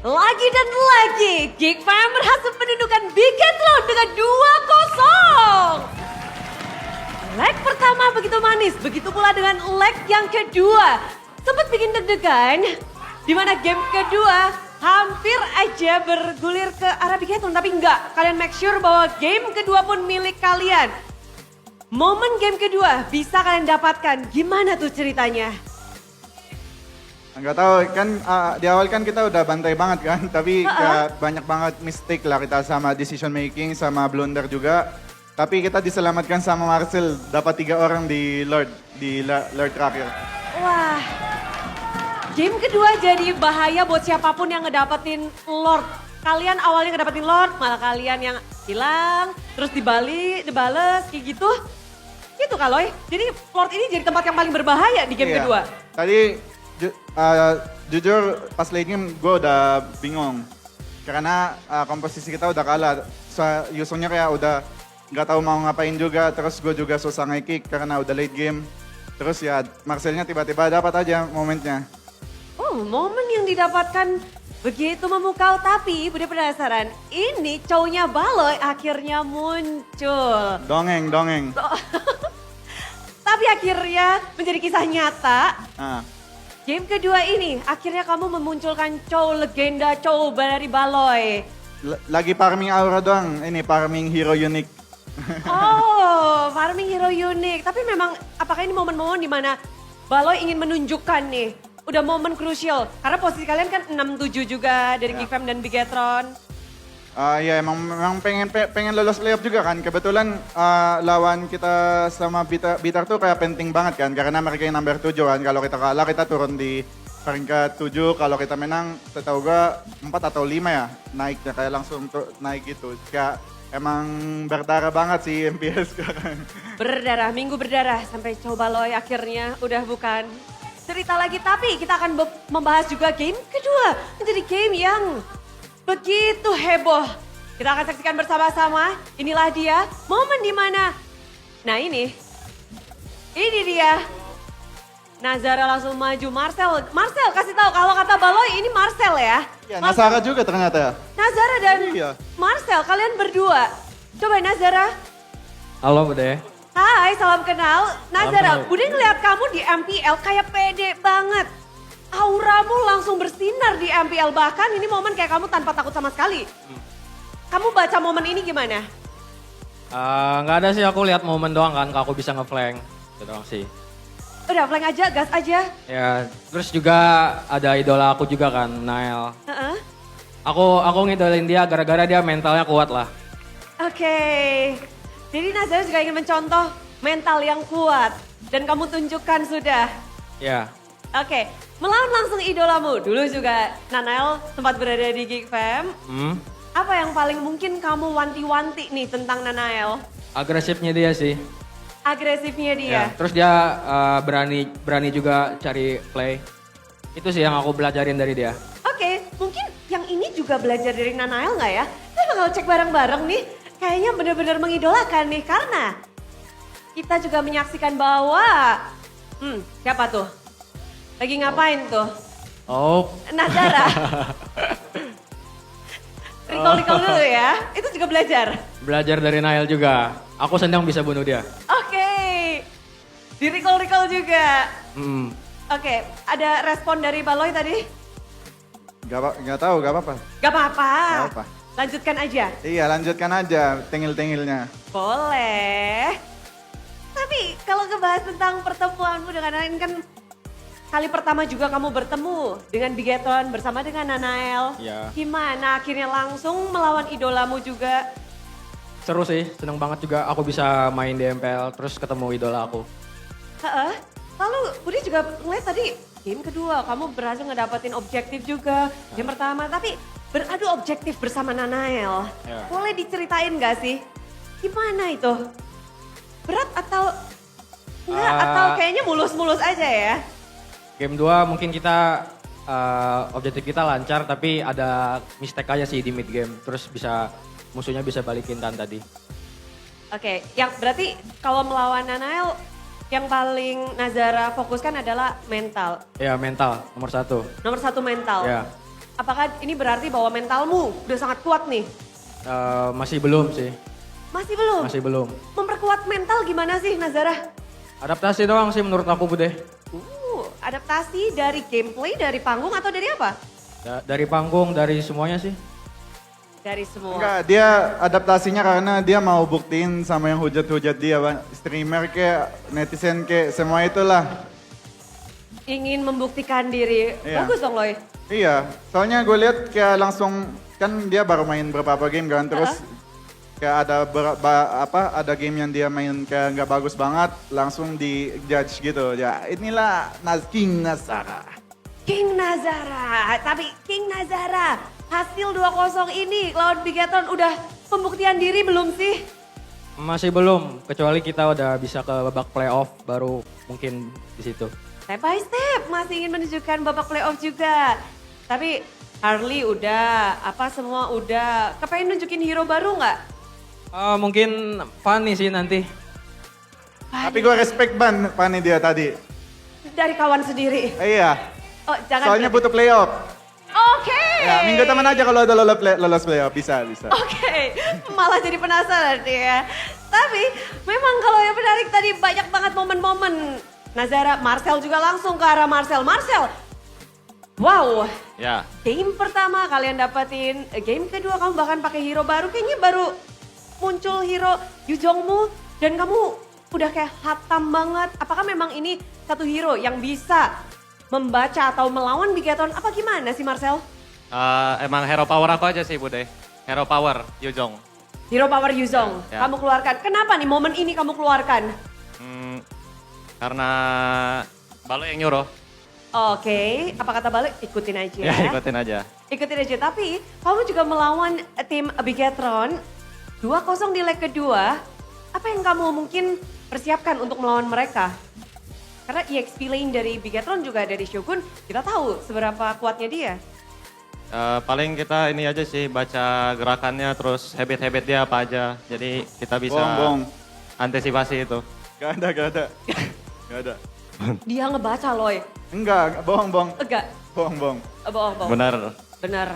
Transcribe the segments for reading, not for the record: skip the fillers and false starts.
Lagi dan lagi, Geek Fam berhasil menundukkan Bigetron dengan 2-0. Leg pertama begitu manis, begitu pula dengan leg yang kedua. Sempat bikin deg-degan, di mana game kedua hampir aja bergulir ke arah Bigetron, tapi enggak. Kalian make sure bahwa game kedua pun milik kalian. Momen game kedua bisa kalian dapatkan, gimana tuh ceritanya? Nggak tahu kan di awal kan kita udah bantai banget kan, tapi banyak banget mistake lah kita sama decision making sama blunder juga. Tapi kita diselamatkan sama Marcel, dapat 3 orang di Lord terakhir. Wah, game kedua jadi bahaya buat siapapun yang ngedapetin Lord. Kalian awalnya ngedapetin Lord, malah kalian yang hilang, terus dibales kayak gitu. Gitu Kaloy, jadi Lord ini jadi tempat yang paling berbahaya di game kedua. Tadi jujur pas late game gue udah bingung. Karena komposisi kita udah kalah. Yusungnya kayak udah nggak tahu mau ngapain juga. Terus gue juga susah nge-kick karena udah late game. Terus ya Marcelnya tiba-tiba dapat aja momennya. Oh, momen yang didapatkan begitu memukau, tapi Bude penasaran, ini cowoknya Baloy akhirnya muncul. Dongeng. Tapi akhirnya menjadi kisah nyata. Nah. Game kedua ini akhirnya kamu memunculkan cowok legenda, cowok dari Baloy. Lagi farming aura doang, ini farming hero unik. Oh, farming hero unik. Tapi memang apakah ini momen-momen di mana Baloy ingin menunjukkan nih, udah momen krusial. Karena posisi kalian kan 6-7 juga dari Geek Fam dan Bigetron. Ya emang pengen lolos playoff juga kan. Kebetulan lawan kita sama Bitar tuh kayak penting banget kan. Karena mereka yang number 7 kan. Kalau kita kalah kita turun di peringkat 7. Kalau kita menang setahu gua 4 atau 5 ya naiknya. Kayak langsung naik gitu. Kayak emang berdarah banget sih MPS sekarang. Berdarah, minggu berdarah sampai coba Baloy akhirnya udah bukan cerita lagi. Tapi kita akan membahas juga game kedua. Menjadi game yang begitu heboh. Kita akan saksikan bersama-sama. Inilah dia momen di mana. Nah ini dia. Nazara langsung maju. Marcel kasih tahu kalau kata Baloy ini Marcel ya. Iya, Nazara juga ternyata. Nazara dan Iya. Marcel, kalian berdua. Coba Nazara. Halo Bude. Hai, salam kenal. Nazara, kenal. Bude ngeliat kamu di MPL kayak pede banget. Auramu langsung bersinar di MPL, bahkan ini momen kayak kamu tanpa takut sama sekali. Kamu baca momen ini gimana? Nggak ada sih, aku lihat momen doang kan, aku bisa nge-flank. Itu doang sih. Udah flank aja, gas aja. Ya, terus juga ada idola aku juga kan, Nael. Heeh. Aku ngidolin dia gara-gara dia mentalnya kuat lah. Oke. Jadi Nazara juga ingin mencontoh mental yang kuat. Dan kamu tunjukkan sudah. Ya, Oke, melawan langsung idolamu. Dulu juga Nanael sempat berada di Geek Fam. Apa yang paling mungkin kamu wanti-wanti nih tentang Nanael? agresifnya dia sih. Agresifnya dia. Ya, terus dia berani juga cari play. Itu sih yang aku belajarin dari dia. Oke, mungkin yang ini juga belajar dari Nanael nggak ya? Kita bakal cek bareng-bareng nih. Kayaknya benar-benar mengidolakan nih karena kita juga menyaksikan bahwa siapa tuh? Lagi ngapain tuh? Oh, Nazara. Recall dulu ya. Itu juga belajar. belajar dari Nael juga. Aku senang bisa bunuh dia. Oke. Di recall juga. Hmm. Oke, ada respon dari Baloy tadi? Gak tahu, gak apa-apa. Gak apa-apa. Gak apa. Lanjutkan aja. Iya lanjutkan aja tengil-tengilnya. Boleh. Tapi kalau ngebahas tentang pertemuanmu dengan Nanael, ini kan kali pertama juga kamu bertemu dengan Bigetron bersama dengan Nanael. Iya. Gimana akhirnya langsung melawan idolamu juga? Seru sih, seneng banget juga aku bisa main di MPL terus ketemu idola aku. Heeh. Lalu Budi juga ngeliat tadi game kedua kamu berhasil ngedapetin objektif juga. Game pertama tapi beradu objektif bersama Nanael. Ya. Boleh diceritain gak sih? Gimana itu? Berat atau enggak? Atau kayaknya mulus-mulus aja ya? Game 2 mungkin kita objektif kita lancar tapi ada mistake aja sih di mid game. Terus musuhnya bisa balikin kan tadi. Oke, yang berarti kalau melawan Nanael yang paling Nazara fokuskan adalah mental. Ya mental nomor 1. Nomor 1 mental. Ya. Apakah ini berarti bahwa mentalmu udah sangat kuat nih? Masih belum sih, Masih belum? masih belum. Memperkuat mental gimana sih Nazara? Adaptasi doang sih menurut aku Bude. Adaptasi dari gameplay, dari panggung atau dari apa? Dari panggung, dari semuanya sih. Dari semua. Enggak, dia adaptasinya karena dia mau buktiin sama yang hujat-hujat dia, Bang. Streamer kayak netizen kayak semua itulah. Ingin membuktikan diri. Iya. Bagus dong Loy. Iya, soalnya gue lihat kayak langsung kan dia baru main beberapa game kan, terus kayak ada game yang dia main kayak nggak bagus banget, langsung di judge gitu. Ya inilah King Nazara. King Nazara. Tapi King Nazara, hasil 2-0 ini lawan Bigetron udah pembuktian diri belum sih? Masih belum, kecuali kita udah bisa ke babak playoff baru mungkin di situ. Step by step masih ingin menunjukkan babak playoff juga. Tapi Harley udah, apa semua udah. Kepengen nunjukin hero baru nggak? Mungkin Fanny sih nanti. Tapi gue respect Pani dia tadi. Dari kawan sendiri. Iya, Oh jangan. soalnya butuh playoff. Oke. Ya, minggu teman aja kalau ada lolos playoff, bisa. Oke, malah jadi penasaran nih ya. Tapi memang kalau yang menarik tadi banyak banget momen-momen. Nazara, Marcel juga langsung ke arah Marcel. Marcel, wow. Ya, Game pertama kalian dapetin, game kedua kamu bahkan pakai hero baru. Kayaknya baru muncul hero Yuzongmu dan kamu udah kayak hatam banget. Apakah memang ini satu hero yang bisa membaca atau melawan Bigetron? Apa gimana sih Marcel? emang hero power aku aja sih Bude. Hero power, Yuzong. Hero power Yuzong, Ya. kamu keluarkan. Kenapa nih momen ini kamu keluarkan? Karena Balo yang nyuruh. Oke, apa kata balik? Ikutin aja. Ya, ikutin aja. Ikutin aja, tapi kamu juga melawan tim Bigetron 2-0 di leg kedua. Apa yang kamu mungkin persiapkan untuk melawan mereka? Karena EXP lane dari Bigetron juga dari Shogun, kita tahu seberapa kuatnya dia. Paling kita ini aja sih baca gerakannya terus habit-habit dia apa aja. Jadi kita bisa Bohong. antisipasi itu. Gak ada. Gak ada. Dia ngebaca Loy. Enggak, bohong. Enggak, Bohong. bohong. Benar. Benar.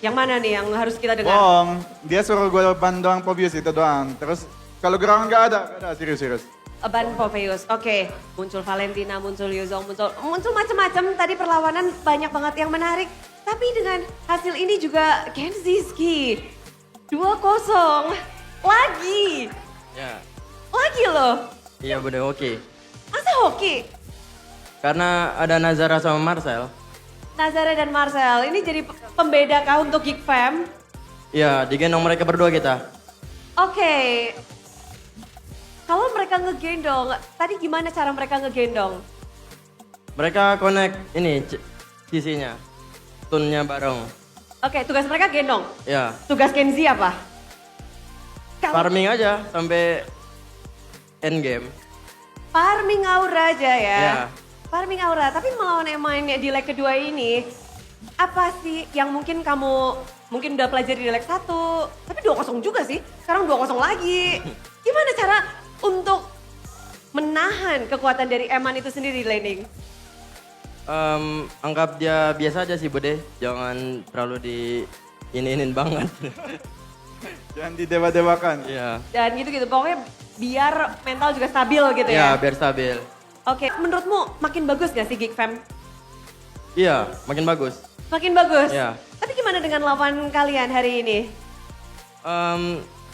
Yang mana nih yang harus kita dengar? Bohong. Dia suruh gue ban doang Pobius itu doang. Terus kalau gerakan gak ada, serius. Ban Popeyus, oke. Muncul Valentina, muncul Yuzong, muncul macam-macam. Tadi perlawanan banyak banget yang menarik. Tapi dengan hasil ini juga Kenziski 2-0 lagi. Ya. Lagi loh. Iya Bude, oke. Masa hoki? Karena ada Nazara sama Marcel. Nazara dan Marcel, ini jadi pembeda kah untuk Geek Fam? Iya, digendong mereka berdua kita. Oke. Kalau mereka ngegendong, tadi gimana cara mereka ngegendong? Mereka connect ini sisinya, tunnya bareng. Oke, tugas mereka gendong. Ya, Tugas Kenzi apa? farming aja sampai end game. Farming aura aja ya. Iya. Farming aura, tapi melawan yang mainnya di leg kedua ini, apa sih yang mungkin kamu udah pelajari di leg 1, tapi 2-0 juga sih, sekarang 2-0 lagi. Gimana cara untuk menahan kekuatan dari Eman itu sendiri di laning? Anggap dia biasa aja sih Bude, jangan terlalu ini-inin banget. Jangan didewa-dewakan. Iya. Dan gitu-gitu, pokoknya biar mental juga stabil gitu Iya, ya. biar stabil. Oke, menurutmu makin bagus gak sih Geek Fam? Iya, makin bagus. Makin bagus? Iya. Tapi gimana dengan lawan kalian hari ini?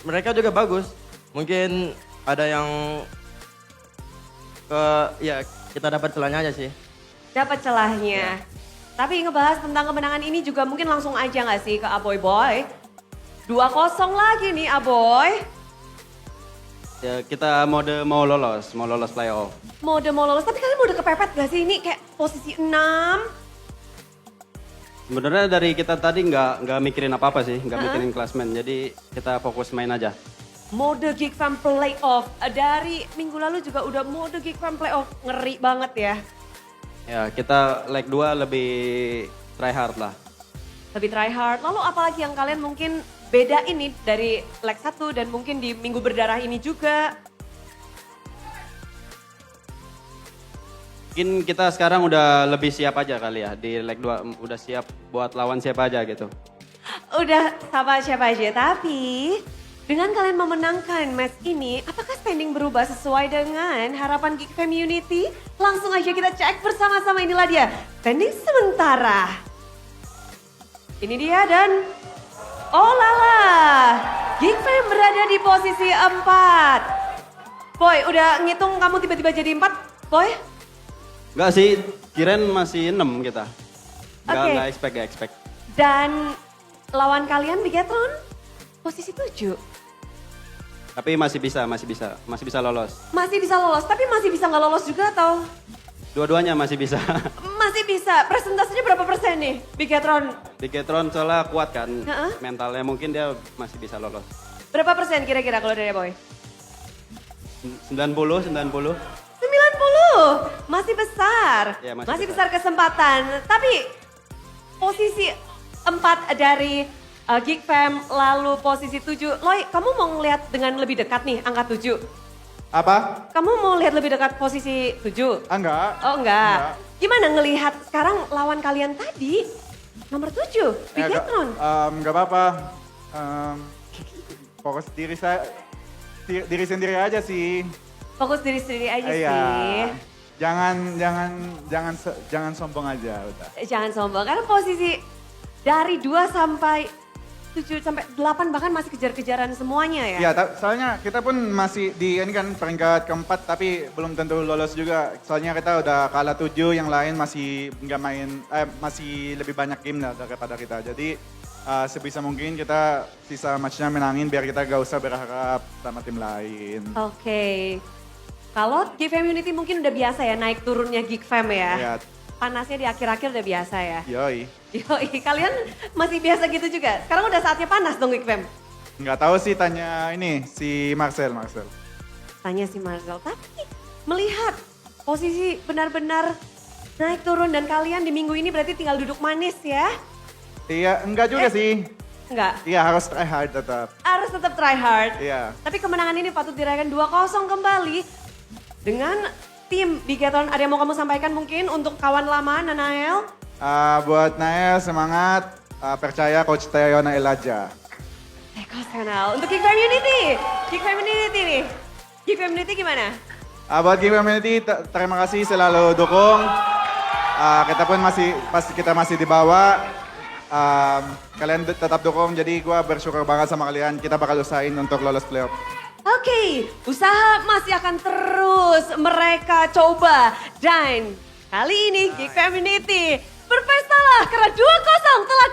Mereka juga bagus. Mungkin ada yang kita dapat celahnya aja sih. Dapat celahnya. Tapi ngebahas tentang kemenangan ini juga mungkin langsung aja gak sih ke Aboy Boy? 2-0 lagi nih Aboy. Ya, kita mau lolos playoff. Mode mau lolos, tapi kalian udah kepepet gak sih? Ini kayak posisi 6. Sebenarnya dari kita tadi nggak mikirin apa-apa sih, nggak mikirin klasmen. Jadi kita fokus main aja. Mode Geek Fam Playoff. Dari minggu lalu juga udah mode Geek Fam Playoff. Ngeri banget ya. Ya, kita leg 2 lebih try hard lah. Lebih try hard. Lalu apalagi yang kalian mungkin beda ini dari leg 1 dan mungkin di minggu berdarah ini juga? Mungkin kita sekarang udah lebih siap aja kali ya. Di leg 2 udah siap buat lawan siapa aja gitu. Udah sama siapa aja, tapi dengan kalian memenangkan match ini, apakah standing berubah sesuai dengan harapan Geek Community? Langsung aja kita cek bersama-sama, inilah dia standing sementara. Ini dia dan oh lala, Geek Fam berada di posisi 4. Boy, udah ngitung kamu tiba-tiba jadi 4, Boy? Enggak sih, kirain masih 6 kita. Oke. Enggak expect. Dan lawan kalian Bigetron posisi 7. Tapi masih bisa lolos. Masih bisa lolos, tapi masih bisa nggak lolos juga atau? Dua-duanya masih bisa. Masih bisa. Presentasenya berapa persen nih Bigetron? Bigetron soalnya kuat kan, Heeh. mentalnya mungkin dia masih bisa lolos. Berapa persen kira-kira kalau dari Boy? 90. 90, masih besar. Ya, masih besar kesempatan. Tapi posisi 4 dari Geek Fam lalu posisi 7. Loy, kamu mau ngelihat dengan lebih dekat nih angka 7? Apa? Kamu mau lihat lebih dekat posisi 7? Enggak. Oh enggak. Gimana ngelihat sekarang lawan kalian tadi? Nomor 7, Bigetron. Enggak apa-apa. Fokus diri sendiri aja sih. Fokus diri sendiri aja Iya. sih. Jangan sombong aja udah. Jangan sombong, karena posisi dari 2 sampai 7 sampai 8 bahkan masih kejar-kejaran semuanya ya. Iya, soalnya kita pun masih di ini kan peringkat keempat tapi belum tentu lolos juga. Soalnya kita udah kalah 7, yang lain masih nggak main, masih lebih banyak game lah daripada kita. Jadi sebisa mungkin kita sisa matchnya menangin biar kita gak usah berharap sama tim lain. Oke. Kalau Geek Community mungkin udah biasa ya naik turunnya Geek Fam ya. Iya. Panasnya di akhir-akhir udah biasa ya. Yoi. Yoi, kalian masih biasa gitu juga? Sekarang udah saatnya panas dong Geek Fam. Nggak tahu sih, tanya ini si Marcel. Tanya si Marcel, tapi melihat posisi benar-benar naik turun dan kalian di minggu ini berarti tinggal duduk manis ya? Iya, enggak juga sih. Enggak, Iya, harus try hard tetap. harus tetap try hard. Iya. Tapi kemenangan ini patut dirayakan 2-0 kembali dengan tim Bigetron. Ada yang mau kamu sampaikan mungkin untuk kawan lama Nanael? Buat Nael semangat, percaya Coach Tayona Elaja. Kanal. Untuk Geek Community, Geek Community nih. Geek Community gimana? Buat Game Community, terima kasih selalu dukung. Kita pun kita masih di bawah. Kalian tetap dukung, jadi gue bersyukur banget sama kalian. Kita bakal usahain untuk lolos playoff. Oke, usaha masih akan terus mereka coba. Dan kali ini Geek Community berpestalah karena 2-0 telah